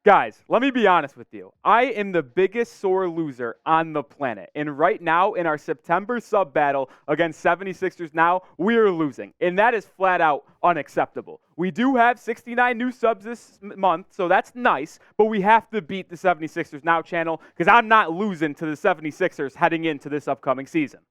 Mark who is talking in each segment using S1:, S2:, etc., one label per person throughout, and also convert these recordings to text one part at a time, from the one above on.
S1: Guys, let me be honest with you. I am the biggest sore loser on the planet. And right now, in our September sub battle against 76ers now, we are losing. And that is flat out unacceptable. We do have 69 new subs this month, so that's nice. But we have to beat the 76ers Now channel because I'm not losing to the 76ers heading into this upcoming season.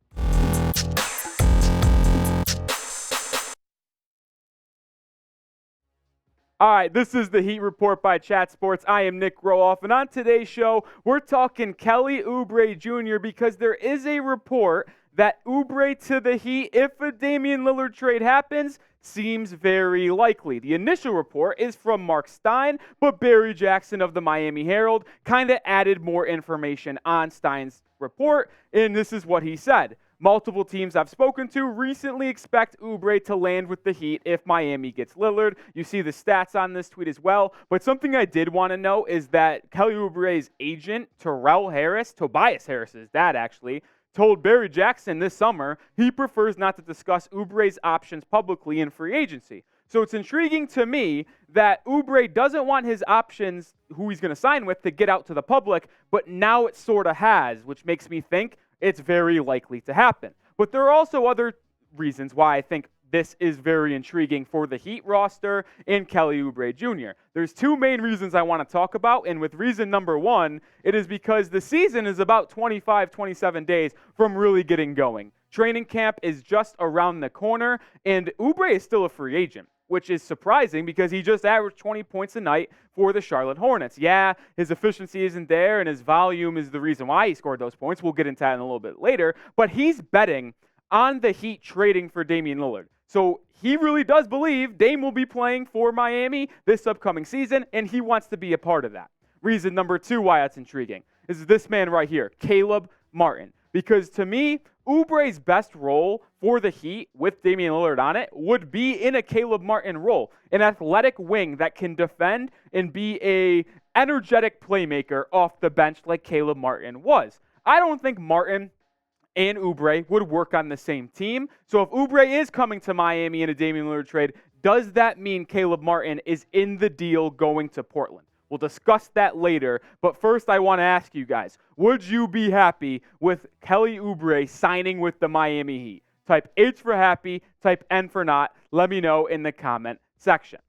S1: All right, this is the Heat Report by Chat Sports. I am Nic Rohloff, and on today's show, we're talking Kelly Oubre Jr. because there is a report that Oubre to the Heat, if a Damian Lillard trade happens, seems very likely. The initial report is from Marc Stein, but Barry Jackson of the Miami Herald kind of added more information on Stein's report, and this is what he said. Multiple teams I've spoken to recently expect Oubre to land with the Heat if Miami gets Lillard. You see the stats on this tweet as well. But something I did want to know is that Kelly Oubre's agent, Torrel Harris, Tobias Harris's dad actually, told Barry Jackson this summer he prefers not to discuss Oubre's options publicly in free agency. So it's intriguing to me that Oubre doesn't want his options, who he's going to sign with, to get out to the public, but now it sort of has, which makes me think it's very likely to happen. But there are also other reasons why I think this is very intriguing for the Heat roster and Kelly Oubre Jr. There's two main reasons I want to talk about, and with reason number one, it is because the season is about 25, 27 days from really getting going. Training camp is just around the corner, and Oubre is still a free agent, which is surprising because he just averaged 20 points a night for the Charlotte Hornets. Yeah, his efficiency isn't there, and his volume is the reason why he scored those points. We'll get into that in a little bit later. But he's betting on the Heat trading for Damian Lillard. So he really does believe Dame will be playing for Miami this upcoming season, and he wants to be a part of that. Reason number two why that's intriguing is this man right here, Caleb Martin. Because to me, Oubre's best role for the Heat with Damian Lillard on it would be in a Caleb Martin role, an athletic wing that can defend and be a energetic playmaker off the bench like Caleb Martin was. I don't think Martin and Oubre would work on the same team. So if Oubre is coming to Miami in a Damian Lillard trade, does that mean Caleb Martin is in the deal going to Portland? We'll discuss that later, but first I want to ask you guys, would you be happy with Kelly Oubre signing with the Miami Heat? Type H for happy, type N for not. Let me know in the comment section.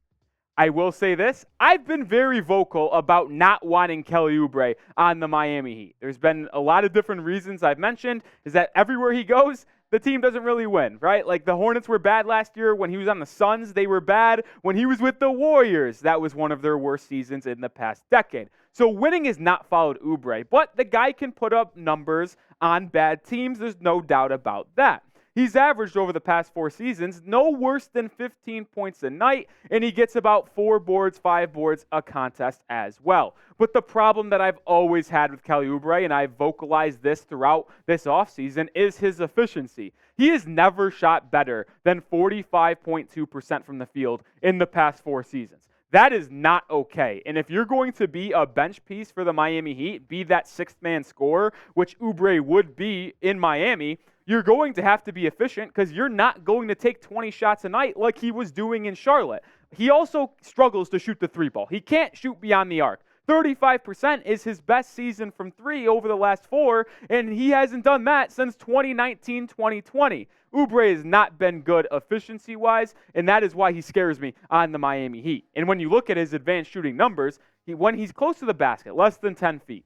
S1: I will say this, I've been very vocal about not wanting Kelly Oubre on the Miami Heat. There's been a lot of different reasons I've mentioned, is that everywhere he goes, the team doesn't really win, right? Like the Hornets were bad last year. When he was on the Suns, they were bad. When he was with the Warriors, that was one of their worst seasons in the past decade. So winning has not followed Oubre, but the guy can put up numbers on bad teams. There's no doubt about that. He's averaged over the past 4 seasons no worse than 15 points a night, and he gets about 4 boards, 5 boards a contest as well. But the problem that I've always had with Kelly Oubre, and I've vocalized this throughout this offseason, is his efficiency. He has never shot better than 45.2% from the field in the past 4 seasons. That is not okay. And if you're going to be a bench piece for the Miami Heat, be that sixth-man scorer, which Oubre would be in Miami, you're going to have to be efficient because you're not going to take 20 shots a night like he was doing in Charlotte. He also struggles to shoot the three ball. He can't shoot beyond the arc. 35% is his best season from 3 over the last 4, and he hasn't done that since 2019-2020. Oubre has not been good efficiency-wise, and that is why he scares me on the Miami Heat. And when you look at his advanced shooting numbers, when he's close to the basket, less than 10 feet,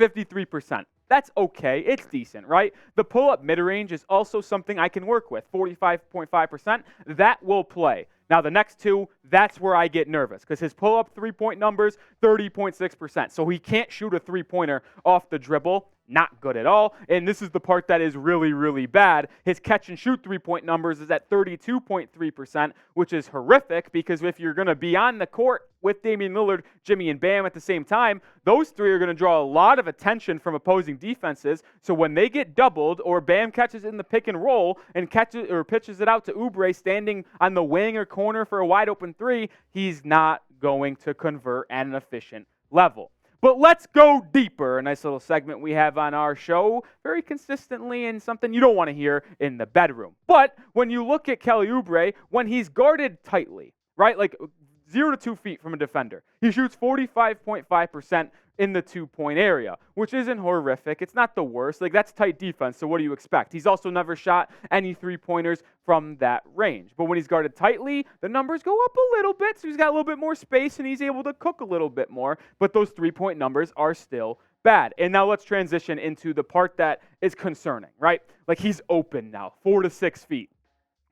S1: 53%. That's okay. It's decent, right? The pull-up mid-range is also something I can work with, 45.5%. That will play. Now, the next two, that's where I get nervous because his pull-up three-point numbers, 30.6%. So he can't shoot a three-pointer off the dribble. Not good at all. And this is the part that is really, really bad. His catch-and-shoot three-point numbers is at 32.3%, which is horrific because if you're going to be on the court with Damian Lillard, Jimmy, and Bam at the same time, those three are going to draw a lot of attention from opposing defenses. So when they get doubled or Bam catches it in the pick and roll and catches or pitches it out to Oubre standing on the wing or corner for a wide-open three, he's not going to convert at an efficient level. But let's go deeper. A nice little segment we have on our show very consistently and something you don't want to hear in the bedroom. But when you look at Kelly Oubre, when he's guarded tightly, right? Like 0 to 2 feet from a defender. He shoots 45.5% in the 2-point area, which isn't horrific. It's not the worst. Like, that's tight defense, so what do you expect? He's also never shot any three-pointers from that range. But when he's guarded tightly, the numbers go up a little bit, so he's got a little bit more space, and he's able to cook a little bit more. But those three-point numbers are still bad. And now let's transition into the part that is concerning, right? Like, he's open now, 4 to 6 feet.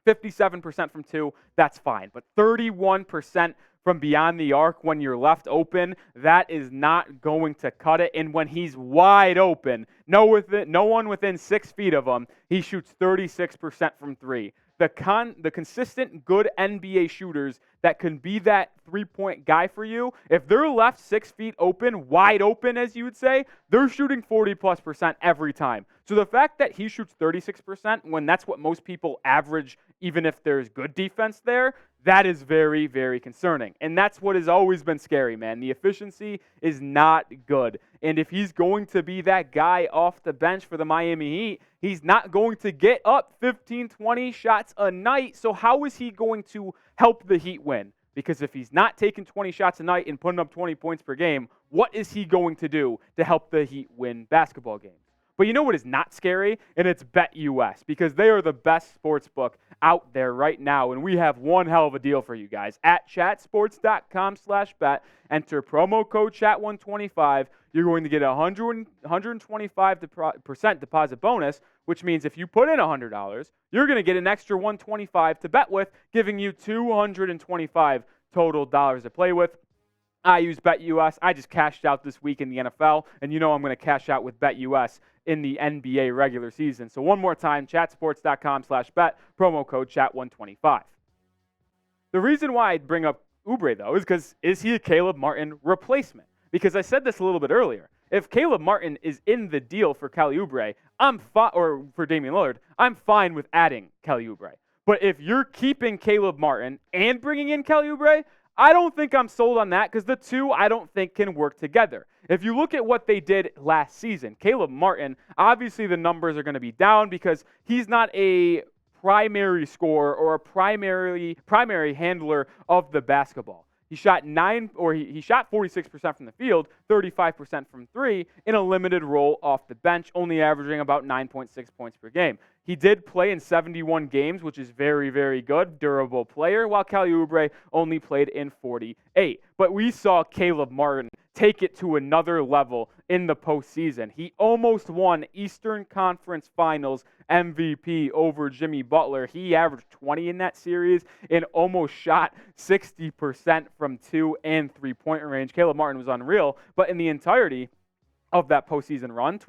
S1: 57% from 2, that's fine. But 31% from beyond the arc when you're left open, that is not going to cut it. And when he's wide open, no one within 6 feet of him, he shoots 36% from 3. The consistent good NBA shooters that can be that three-point guy for you, if they're left 6 feet open, wide open as you would say, they're shooting 40+% every time. So the fact that he shoots 36% when that's what most people average, even if there's good defense there, that is very, very concerning. And that's what has always been scary, man. The efficiency is not good. And if he's going to be that guy off the bench for the Miami Heat, he's not going to get up 15, 20 shots a night. So how is he going to help the Heat win? Because if he's not taking 20 shots a night and putting up 20 points per game, what is he going to do to help the Heat win basketball games? But you know what is not scary? And it's BetUS, because they are the best sports book out there right now. And we have one hell of a deal for you guys. At chatsports.com/bet, enter promo code chat125. You're going to get a 125% deposit bonus, which means if you put in $100, you're going to get an extra $125 to bet with, giving you $225 total dollars to play with. I use BetUS. I just cashed out this week in the NFL, and you know I'm going to cash out with BetUS in the NBA regular season. So one more time, chatsports.com/bet, promo code chat125. The reason why I bring up Oubre, though, is because is he a Caleb Martin replacement? Because I said this a little bit earlier. If Caleb Martin is in the deal for Kelly Oubre, or for Damian Lillard, I'm fine with adding Kelly Oubre. But if you're keeping Caleb Martin and bringing in Kelly Oubre, I don't think I'm sold on that because the two I don't think can work together. If you look at what they did last season, Caleb Martin, obviously the numbers are going to be down because he's not a primary scorer or a primary handler of the basketball. He shot he shot 46% from the field, 35% from 3 in a limited role off the bench, only averaging about 9.6 points per game. He did play in 71 games, which is very, very good, durable player, while Kelly Oubre only played in 48. But we saw Caleb Martin take it to another level in the postseason. He almost won Eastern Conference Finals MVP over Jimmy Butler. He averaged 20 in that series and almost shot 60% from 2 and 3-point range. Caleb Martin was unreal, but in the entirety of that postseason run,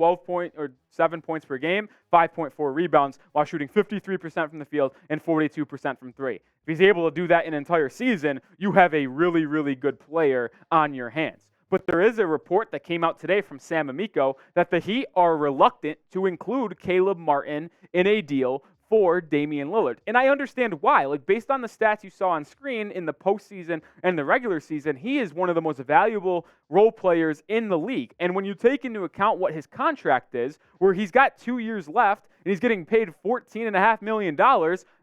S1: 7 points per game, 5.4 rebounds, while shooting 53% from the field and 42% from 3. If he's able to do that an entire season, you have a really, really good player on your hands. But there is a report that came out today from Sam Amico that the Heat are reluctant to include Caleb Martin in a deal for Damian Lillard. And I understand why. Like, based on the stats you saw on screen in the postseason and the regular season, he is one of the most valuable role players in the league. And when you take into account what his contract is, where he's got 2 years left and he's getting paid $14.5 million,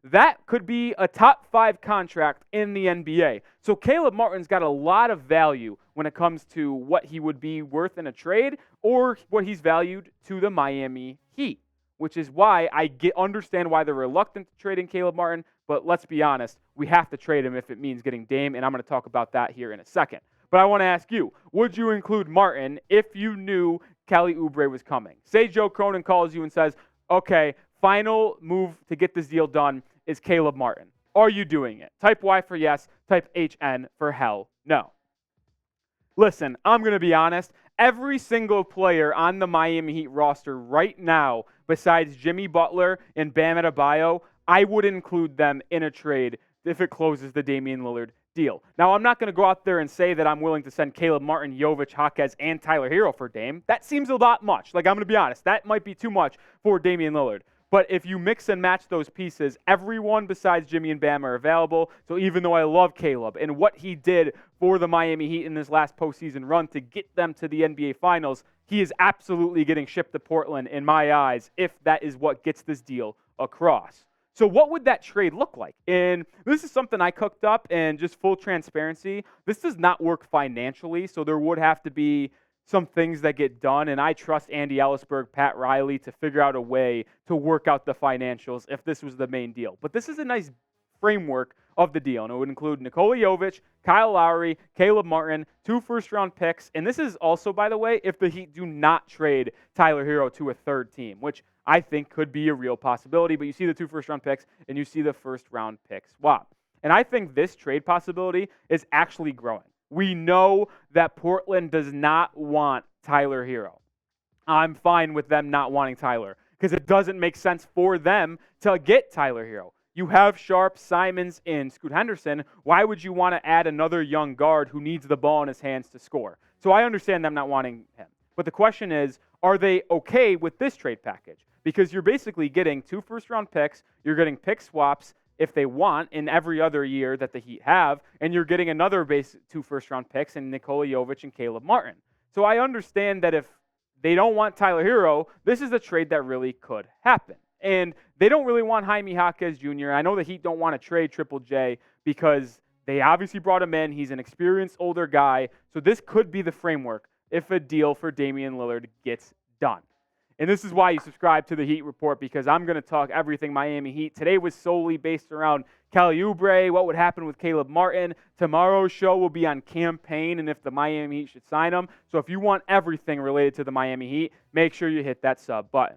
S1: that could be a top 5 contract in the NBA. So Caleb Martin's got a lot of value when it comes to what he would be worth in a trade or what he's valued to the Miami Heat, which is why I understand why they're reluctant to trade in Caleb Martin, but let's be honest, we have to trade him if it means getting Dame, and I'm going to talk about that here in a second. But I want to ask you, would you include Martin if you knew Kelly Oubre was coming? Say Joe Cronin calls you and says, okay, final move to get this deal done is Caleb Martin. Are you doing it? Type Y for yes, type HN for hell no. Listen, I'm going to be honest. Every single player on the Miami Heat roster right now, besides Jimmy Butler and Bam Adebayo, I would include them in a trade if it closes the Damian Lillard deal. Now, I'm not going to go out there and say that I'm willing to send Caleb Martin, Jovic, Jaquez, and Tyler Hero for Dame. That seems a lot much. Like, I'm going to be honest. That might be too much for Damian Lillard. But if you mix and match those pieces, everyone besides Jimmy and Bam are available. So even though I love Caleb and what he did for the Miami Heat in this last postseason run to get them to the NBA Finals, he is absolutely getting shipped to Portland in my eyes if that is what gets this deal across. So what would that trade look like? And this is something I cooked up, and just full transparency, this does not work financially, so there would have to be some things that get done, and I trust Andy Ellisberg, Pat Riley to figure out a way to work out the financials if this was the main deal. But this is a nice framework of the deal, and it would include Nikola Jovic, Kyle Lowry, Caleb Martin, 2 first-round picks, and this is also, by the way, if the Heat do not trade Tyler Hero to a third team, which I think could be a real possibility, but you see the 2 first-round picks, and you see the first-round pick swap. And I think this trade possibility is actually growing. We know that Portland does not want Tyler Hero. I'm fine with them not wanting Tyler because it doesn't make sense for them to get Tyler Hero. You have Sharp, Simons, and Scoot Henderson. Why would you want to add another young guard who needs the ball in his hands to score? So I understand them not wanting him. But the question is, are they okay with this trade package? Because you're basically getting 2 first-round picks, you're getting pick swaps if they want in every other year that the Heat have, and you're getting another 2 first-round picks in Nikola Jovic and Caleb Martin. So I understand that if they don't want Tyler Hero, this is a trade that really could happen. And they don't really want Jaime Jaquez Jr. I know the Heat don't want to trade Triple J because they obviously brought him in. He's an experienced older guy. So this could be the framework if a deal for Damian Lillard gets done. And this is why you subscribe to the Heat Report, because I'm going to talk everything Miami Heat. Today was solely based around Kelly Oubre, what would happen with Caleb Martin. Tomorrow's show will be on campaign and if the Miami Heat should sign him. So if you want everything related to the Miami Heat, make sure you hit that sub button.